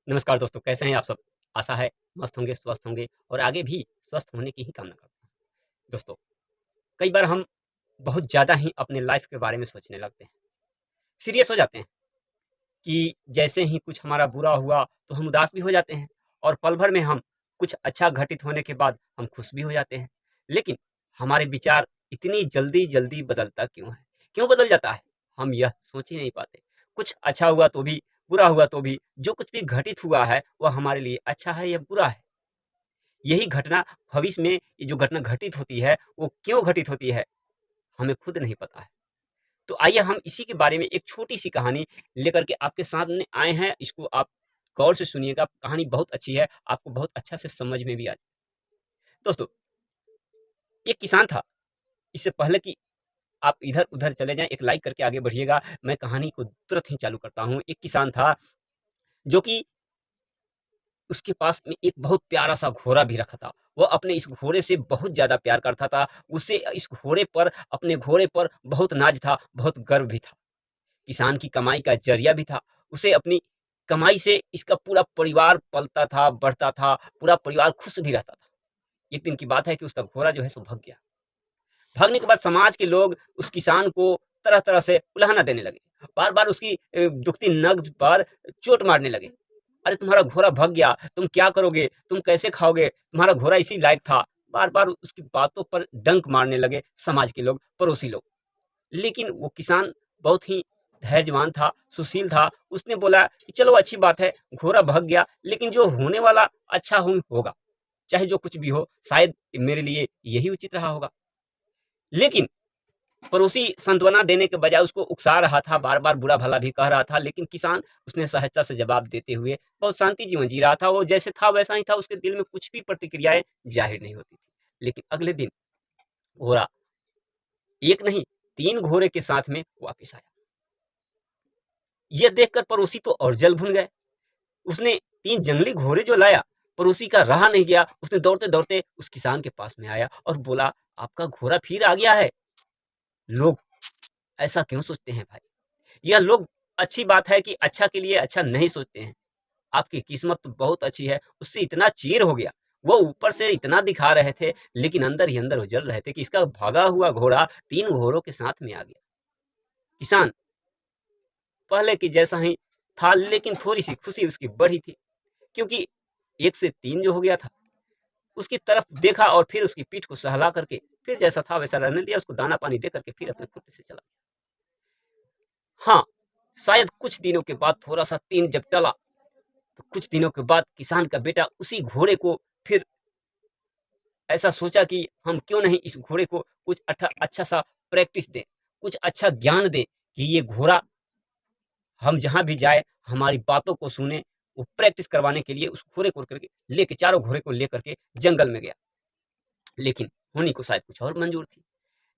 नमस्कार दोस्तों, कैसे हैं आप सब? आशा है मस्त होंगे, स्वस्थ होंगे और आगे भी स्वस्थ होने की ही कामना करता हूँ। दोस्तों, कई बार हम बहुत ज़्यादा ही अपने लाइफ के बारे में सोचने लगते हैं, सीरियस हो जाते हैं कि जैसे ही कुछ हमारा बुरा हुआ तो हम उदास भी हो जाते हैं और पल भर में हम कुछ अच्छा घटित होने के बाद हम खुश भी हो जाते हैं। लेकिन हमारे विचार इतनी जल्दी-जल्दी बदलता क्यों है? क्यों बदल जाता है? हम यह सोच ही नहीं पाते। कुछ अच्छा हुआ तो भी, बुरा हुआ तो भी, जो कुछ भी घटित हुआ है, वह हमारे लिए अच्छा है या बुरा है? यही घटना भविष्य में ये जो घटना घटित होती है, वो क्यों घटित होती है, हमें खुद नहीं पता है। तो आइए हम इसी के बारे में एक छोटी-सी कहानी लेकर के आपके सामने आए हैं। इसको आप गौर से सुनिएगा, कहानी बहुत अच्छी है, आपको बहुत अच्छा से समझ में भी आ दोस्तों, एक किसान था, इससे पहले कि आप इधर-उधर चले जाएँ, एक लाइक करके आगे बढ़िएगा। मैं कहानी को तुरंत ही चालू करता हूँ। एक किसान था, जो कि उसके पास में एक बहुत प्यारा-सा घोड़ा भी रखा था। वो अपने इस घोड़े से बहुत ज़्यादा प्यार करता था। उसे इस घोड़े पर अपने घोड़े पर बहुत नाज़ था, बहुत गर्व भी था। किसान की कमाई का ज़रिया भी था। उसे अपनी कमाई से इसका पूरा परिवार पलता था, बढ़ता था, पूरा परिवार खुश भी रहता था। एक दिन की बात है कि उसका घोड़ा जो है सो भाग गया। भागने के बाद समाज के लोग उस किसान को तरह-तरह से उलाहना देने लगे। बार-बार उसकी दुखती नब्ज़ पर चोट मारने लगे। अरे तुम्हारा घोड़ा भाग गया, तुम क्या करोगे? तुम कैसे खाओगे? तुम्हारा घोड़ा इसी लायक था। बार-बार उसकी बातों पर डंक मारने लगे समाज के लोग, पड़ोसी लोग। लेकिन वो किसान बहुत ही धैर्यवान था, सुशील था। उसने बोला कि चलो अच्छी बात है, घोड़ा भाग गया, लेकिन जो होने वाला अच्छा होगा। चाहे जो कुछ भी हो, शायद मेरे लिए यही उचित रहा होगा। लेकिन पड़ोसी सांत्वना देने के बजाय उसको उकसा रहा था, बार-बार बुरा-भला भी कह रहा था, लेकिन किसान उसने सहजता से जवाब देते हुए बहुत शांति जीवन जी रहा था। वो जैसे था वैसा ही था, उसके दिल में कुछ भी प्रतिक्रियाएँ ज़ाहिर नहीं होती थी। लेकिन अगले दिन घोड़ा 1 नहीं 3 घोड़े के साथ में वापिस आया। यह देखकर पड़ोसी तो और जल भुन गए। उसने 3 जंगली घोड़े जो लाया, पड़ोसी का रहा नहीं गया, उसने दौड़ते-दौड़ते उस किसान के पास में आया और बोला, "आपका घोड़ा फिर आ गया है।" लोग ऐसा क्यों सोचते हैं भाई? यह लोग अच्छी बात है कि अच्छा के लिए अच्छा नहीं सोचते हैं। आपकी किस्मत तो बहुत अच्छी है, उससे इतना चीर हो गया। वो ऊपर से इतना दिखा रहे थे, लेकिन अंदर ही अंदर वो जल रहे थे कि इसका भागा हुआ घोड़ा 3 घोड़ों के साथ में आ गया। किसान पहले की जैसा ही था, लेकिन थोड़ी-सी खुशी उसकी बढ़ी थी, क्योंकि 1 से 3 जो हो गया था, उसकी तरफ देखा और फिर उसकी पीठ को सहला करके फिर जैसा था वैसा रहने दिया, उसको दाना-पानी दे करके फिर अपने खुट्टे से चला गया। हाँ, शायद कुछ दिनों के बाद थोड़ा-सा 3 जब टला, तो कुछ दिनों के बाद किसान का बेटा उसी घोड़े को फिर ऐसा सोचा कि हम क्यों नहीं इस घोड़े को कुछ अच्छा-सा प्रैक्टिस दें, कुछ अच्छा ज्ञान दें कि ये घोड़ा हम जहाँ भी जाए हमारी बातों को सुने। वो प्रैक्टिस करवाने के लिए उस घोड़े को करके लेके चारों घोड़े को लेकर के जंगल में गया। लेकिन होनी को शायद कुछ और मंजूर थी।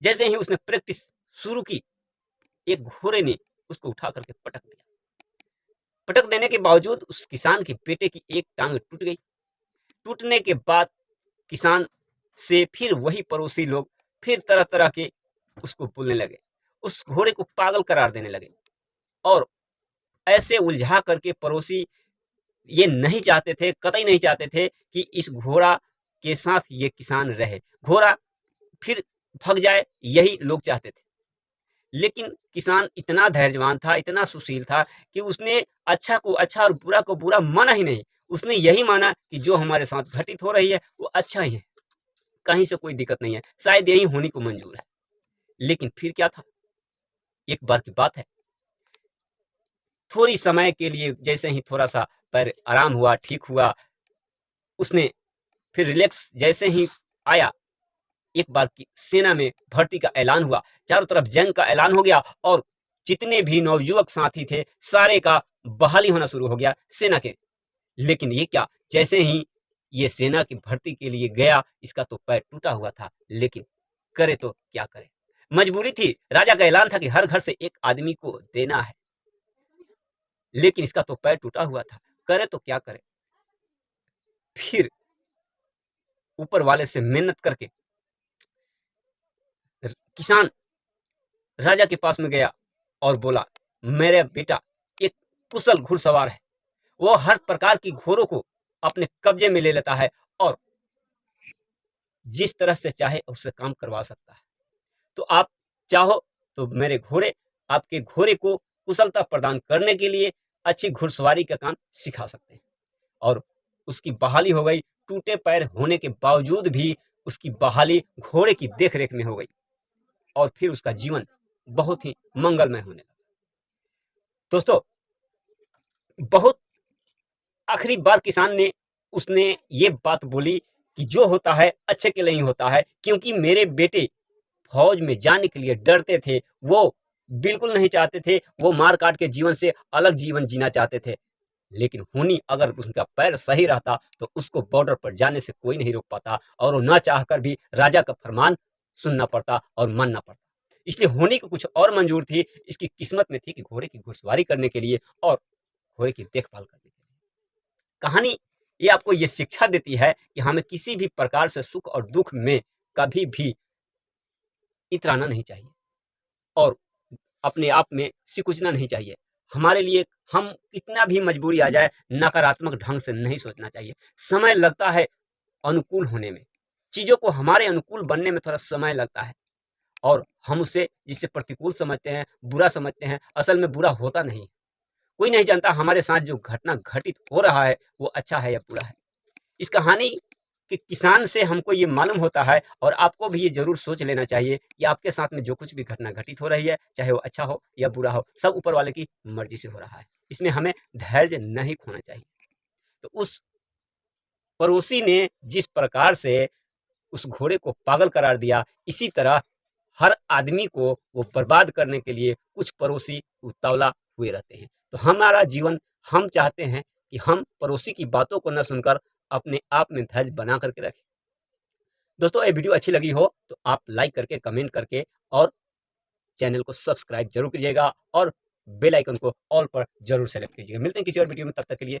जैसे ही उसने प्रैक्टिस शुरू की, एक घोड़े ने उसको उठा करके पटक दिया। पटक देने के बावजूद उस किसान के बेटे की एक टांग टूट गई। टूटने के बाद किसान से फिर वही पड़ोसी लोग फिर तरह-तरह के उसको बोलने लगे। उस घोड़े को पागल करार देने लगे और ऐसे उलझा करके पड़ोसी ये नहीं चाहते थे, कतई नहीं चाहते थे कि इस घोड़ा के साथ ये किसान रहे। घोड़ा फिर भग जाए, यही लोग चाहते थे। लेकिन किसान इतना धैर्यवान था, इतना सुशील था कि उसने अच्छा को अच्छा और बुरा को बुरा माना ही नहीं। उसने यही माना कि जो हमारे साथ घटित हो रही है, वो अच्छा ही है, कहीं से कोई दिक्कत नहीं है, शायद यही होने को मंजूर है। लेकिन फिर क्या था, एक बार की बात है, थोड़ी समय के लिए जैसे ही थोड़ा-सा पैर आराम हुआ, ठीक हुआ, उसने फिर रिलैक्स जैसे ही आया, एक बार की सेना में भर्ती का ऐलान हुआ, चारों तरफ जंग का ऐलान हो गया और जितने भी नवयुवक साथी थे, सारे का बहाली होना शुरू हो गया सेना के। लेकिन ये क्या, जैसे ही ये सेना की भर्ती के लिए गया, इसका तो पैर टूटा हुआ था, लेकिन करे तो क्या करे? मजबूरी थी, राजा का ऐलान था कि हर घर से एक आदमी को देना है, लेकिन इसका तो पैर टूटा हुआ था, करे तो क्या करे? फिर ऊपर वाले से मिन्नत करके किसान राजा के पास में गया और बोला, मेरा बेटा एक कुशल घुड़सवार है, वो हर प्रकार की घोड़ों को अपने कब्जे में ले लेता है और जिस तरह से चाहे उससे काम करवा सकता है। तो आप चाहो तो मेरे घोड़े आपके घोड़े को कुशलता प्रदान करने के लिए अच्छी घुड़सवारी का काम सिखा सकते हैं। और उसकी बहाली हो गई, टूटे पैर होने के बावजूद भी उसकी बहाली घोड़े की देखरेख में हो गई और फिर उसका जीवन बहुत ही मंगलमय होने लगा। दोस्तों, बहुत आखिरी बार किसान ने उसने ये बात बोली कि जो होता है अच्छे के लिए ही होता है, क्योंकि मेरे बेटे फौज में जाने के लिए डरते थे, वो बिल्कुल नहीं चाहते थे, वो मार काट के जीवन से अलग जीवन जीना चाहते थे। लेकिन हुनी अगर उसका पैर सही रहता तो उसको बॉर्डर पर जाने से कोई नहीं रोक पाता और वो ना चाहकर भी राजा का फरमान सुनना पड़ता और मानना पड़ता। इसलिए होनी को कुछ और मंजूर थी, इसकी किस्मत में थी कि घोड़े की घुड़सवारी करने के लिए और घोड़े की देखभाल करने के लिए। कहानी ये आपको ये शिक्षा देती है कि हमें किसी भी प्रकार से सुख और दुख में कभी भी इतराना नहीं चाहिए और अपने आप में सिकुचना नहीं चाहिए। हमारे लिए हम कितना भी मजबूरी आ जाए, नकारात्मक ढंग से नहीं सोचना चाहिए। समय लगता है अनुकूल होने में, चीज़ों को हमारे अनुकूल बनने में थोड़ा समय लगता है और हम उसे जिससे प्रतिकूल समझते हैं, बुरा समझते हैं, असल में बुरा होता नहीं। कोई नहीं जानता हमारे साथ जो घटना घटित हो रहा है वो अच्छा है या बुरा है। इस कहानी के किसान से हमको ये मालूम होता है और आपको भी ये जरूर सोच लेना चाहिए कि आपके साथ में जो कुछ भी घटना घटित हो रही है, चाहे वो अच्छा हो या बुरा हो, सब ऊपर वाले की मर्जी से हो रहा है। इसमें हमें धैर्य नहीं खोना चाहिए। तो उस पड़ोसी ने जिस प्रकार से उस घोड़े को पागल करार दिया, इसी तरह हर आदमी को वो बर्बाद करने के लिए कुछ पड़ोसी उतावला हुए रहते हैं। तो हमारा जीवन, हम चाहते हैं कि हम पड़ोसी की बातों को न सुनकर अपने आप में धैर्य बना करके रखें। दोस्तों, ये वीडियो अच्छी लगी हो तो आप लाइक करके, कमेंट करके और चैनल को सब्सक्राइब जरूर कीजिएगा और बेल आइकन को ऑल पर जरूर सेलेक्ट कीजिएगा। मिलते हैं किसी और वीडियो में, तब तक के लिए